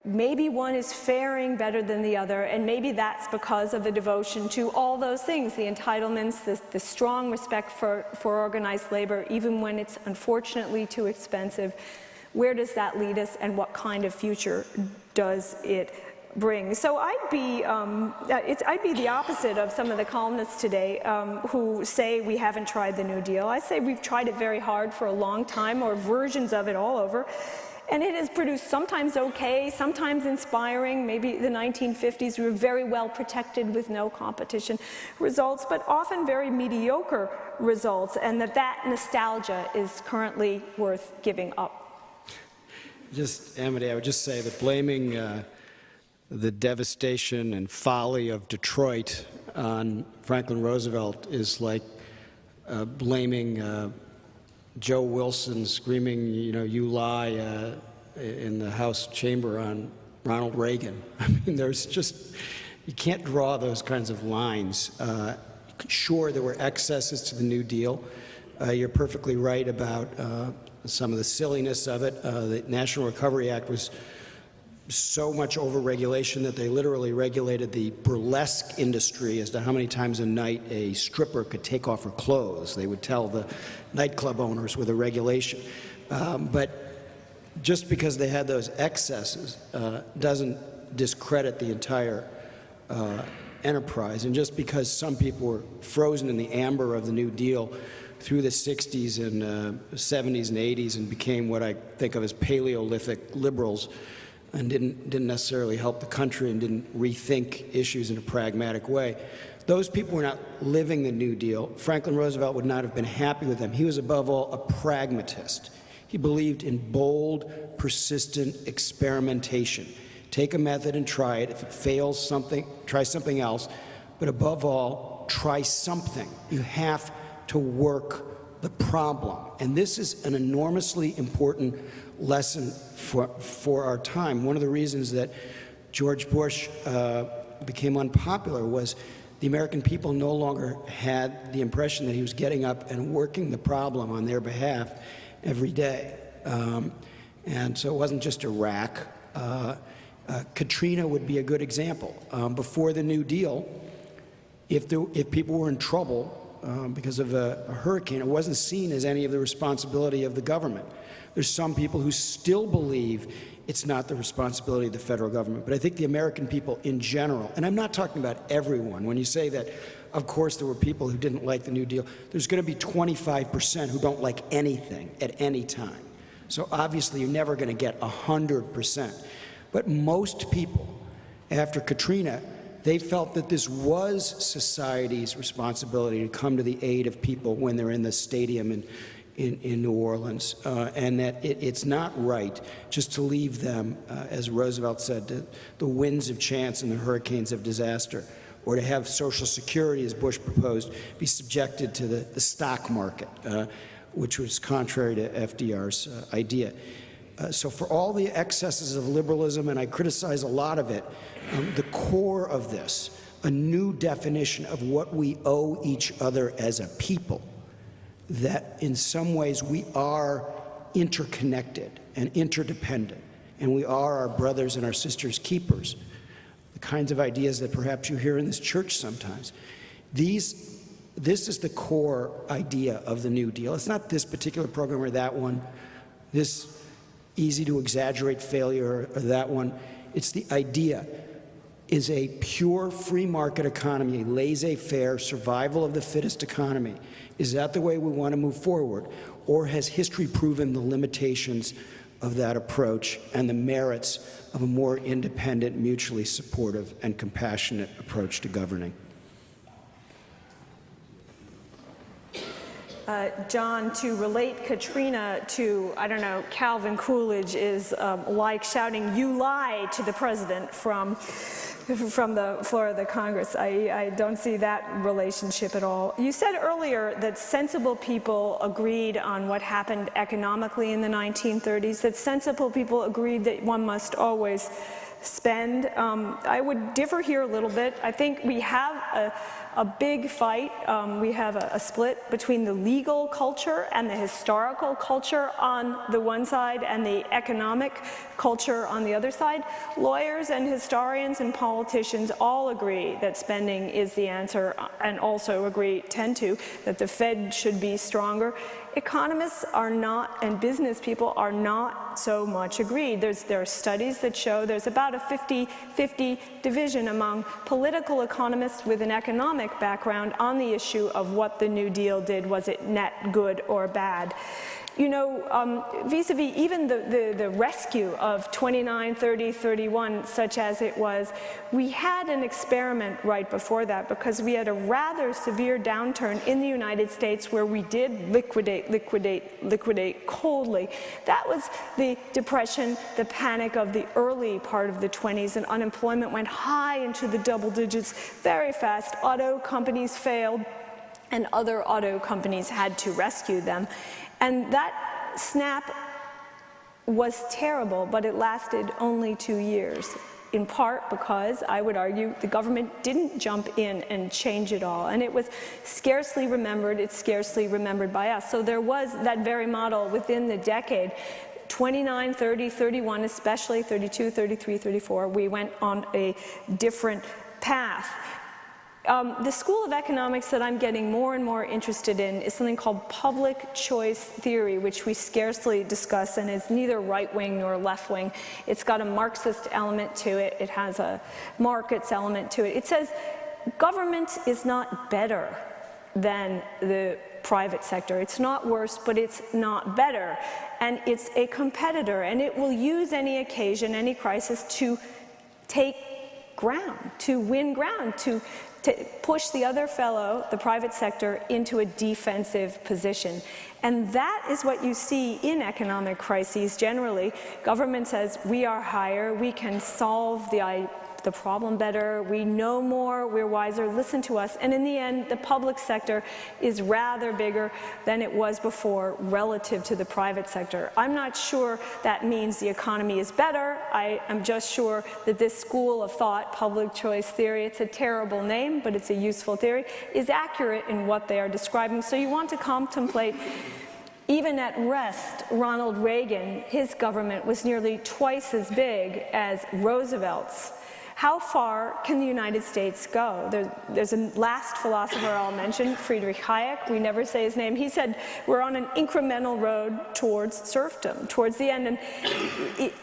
Maybe one is faring better than the other, and maybe that's because of the devotion to all those things, the entitlements, the strong respect for organized labor, even when it's unfortunately too expensive. Where does that lead us, and what kind of future does it bring? So I'd be the opposite of some of the columnists today who say we haven't tried the New Deal. I say we've tried it very hard for a long time, or versions of it all over. And it has produced sometimes okay, sometimes inspiring. Maybe the 1950s we were very well protected with no competition results, but often very mediocre results, and that nostalgia is currently worth giving up. Just, Amity, I would just say that blaming the devastation and folly of Detroit on Franklin Roosevelt is like blaming Joe Wilson screaming, you lie in the House chamber on Ronald Reagan. I mean, there's just, you can't draw those kinds of lines. Sure, there were excesses to the New Deal. You're perfectly right about some of the silliness of it. The National Recovery Act was so much over-regulation that they literally regulated the burlesque industry as to how many times a night a stripper could take off her clothes. They would tell the nightclub owners with a regulation. But just because they had those excesses doesn't discredit the entire enterprise. And just because some people were frozen in the amber of the New Deal through the 60s and 70s and 80s and became what I think of as Paleolithic liberals, and didn't necessarily help the country and didn't rethink issues in a pragmatic way. Those people were not living the New Deal. Franklin Roosevelt would not have been happy with them. He was above all a pragmatist. He believed in bold, persistent experimentation. Take a method and try it. If it fails, try something else. But above all, try something. You have to work the problem. And this is an enormously important lesson for our time. One of the reasons that George Bush became unpopular was the American people no longer had the impression that he was getting up and working the problem on their behalf every day. And so it wasn't just Iraq. Katrina would be a good example. Before the New Deal, if people were in trouble because of a hurricane, it wasn't seen as any of the responsibility of the government. There's some people who still believe it's not the responsibility of the federal government. But I think the American people in general, and I'm not talking about everyone, when you say that, of course, there were people who didn't like the New Deal, there's going to be 25% who don't like anything at any time. So obviously, you're never going to get 100%. But most people, after Katrina, they felt that this was society's responsibility to come to the aid of people when they're in the stadium in New Orleans, and that it's not right just to leave them, as Roosevelt said, to the winds of chance and the hurricanes of disaster, or to have Social Security, as Bush proposed, be subjected to the stock market, which was contrary to FDR's idea. So for all the excesses of liberalism, and I criticize a lot of it, the core of this, a new definition of what we owe each other as a people, that in some ways we are interconnected and interdependent, and we are our brothers and our sisters' keepers. The kinds of ideas that perhaps you hear in this church sometimes. This is the core idea of the New Deal. It's not this particular program or that one, this easy to exaggerate failure or that one. It's the idea. Is a pure free market economy, a laissez-faire survival of the fittest economy, is that the way we want to move forward? Or has history proven the limitations of that approach and the merits of a more independent, mutually supportive, and compassionate approach to governing? John, to relate Katrina to, I don't know, Calvin Coolidge is like shouting, "You lie," to the president from the floor of the Congress. I don't see that relationship at all. You said earlier that sensible people agreed on what happened economically in the 1930s, that sensible people agreed that one must always spend. I would differ here a little bit. I think we have a big fight. We have a split between the legal culture and the historical culture on the one side and the economic culture on the other side. Lawyers and historians and politicians all agree that spending is the answer, and also tend to, that the Fed should be stronger. Economists are not, and business people are not so much agreed. There are studies that show there's about a 50-50 division among political economists with an economic background on the issue of what the New Deal did. Was it net good or bad? You know, vis-a-vis even the rescue of 29, 30, 31, such as it was, we had an experiment right before that, because we had a rather severe downturn in the United States where we did liquidate coldly. That was the Depression, the panic of the early part of the 20s, and unemployment went high into the double digits very fast. Auto companies failed, and other auto companies had to rescue them. And that snap was terrible, but it lasted only 2 years, in part because, I would argue, the government didn't jump in and change it all. And it was scarcely remembered. It's scarcely remembered by us. So there was that very model within the decade. 29, 30, 31, especially 32, 33, 34, we went on a different path. The school of economics that I'm getting more and more interested in is something called public choice theory, which we scarcely discuss and is neither right-wing nor left-wing. It's got a Marxist element to it. It has a markets element to it. It says government is not better than the private sector. It's not worse, but it's not better. And it's a competitor, and it will use any occasion, any crisis to take ground, to win ground, to push the other fellow, the private sector, into a defensive position. And that is what you see in economic crises generally. Government says, we are higher, we can solve the problem better, we know more, we're wiser, listen to us. And in the end, the public sector is rather bigger than it was before relative to the private sector. I'm not sure that means the economy is better. I am just sure that this school of thought, public choice theory, it's a terrible name, but it's a useful theory, is accurate in what they are describing. So you want to contemplate, even at rest, Ronald Reagan, his government was nearly twice as big as Roosevelt's. How far can the United States go? There's a last philosopher I'll mention, Friedrich Hayek. We never say his name. He said we're on an incremental road towards serfdom, towards the end. And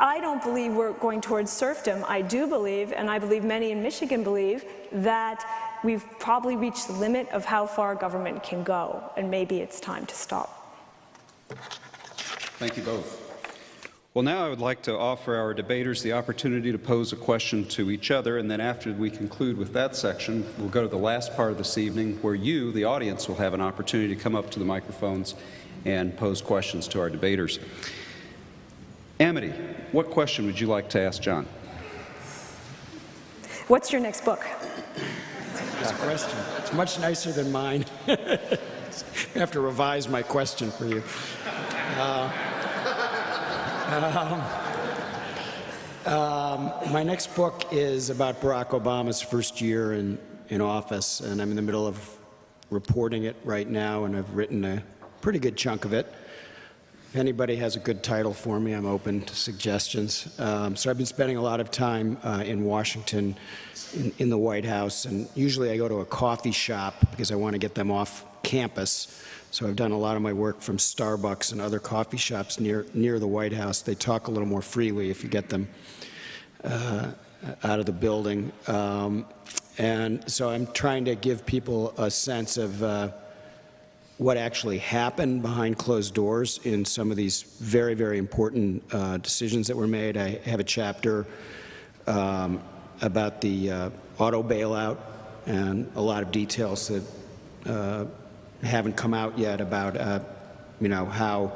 I don't believe we're going towards serfdom. I do believe, and I believe many in Michigan believe, that we've probably reached the limit of how far government can go, and maybe it's time to stop. Thank you both. Well, now I would like to offer our debaters the opportunity to pose a question to each other, and then after we conclude with that section, we'll go to the last part of this evening where you, the audience, will have an opportunity to come up to the microphones and pose questions to our debaters. Amity, what question would you like to ask John? What's your next book? This question. It's much nicer than mine. I have to revise my question for you. My next book is about Barack Obama's first year in office, and I'm in the middle of reporting it right now, and I've written a pretty good chunk of it. If anybody has a good title for me, I'm open to suggestions. So I've been spending a lot of time in Washington, in the White House, and usually I go to a coffee shop because I want to get them off campus. So I've done a lot of my work from Starbucks and other coffee shops near the White House. They talk a little more freely if you get them out of the building. And so I'm trying to give people a sense of what actually happened behind closed doors in some of these very, very important decisions that were made. I have a chapter about the auto bailout and a lot of details that haven't come out yet about how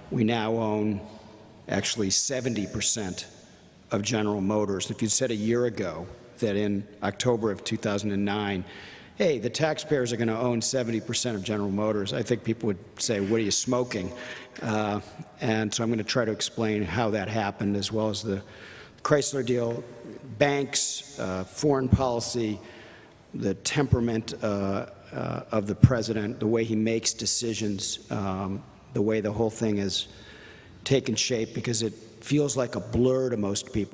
we now own actually 70% of General Motors. If you'd said a year ago that in October of 2009, hey, the taxpayers are going to own 70% of General Motors, I think people would say, what are you smoking? And so I'm going to try to explain how that happened, as well as the Chrysler deal, banks, foreign policy, the temperament of the president, the way he makes decisions, the way the whole thing has taken shape, because it feels like a blur to most people.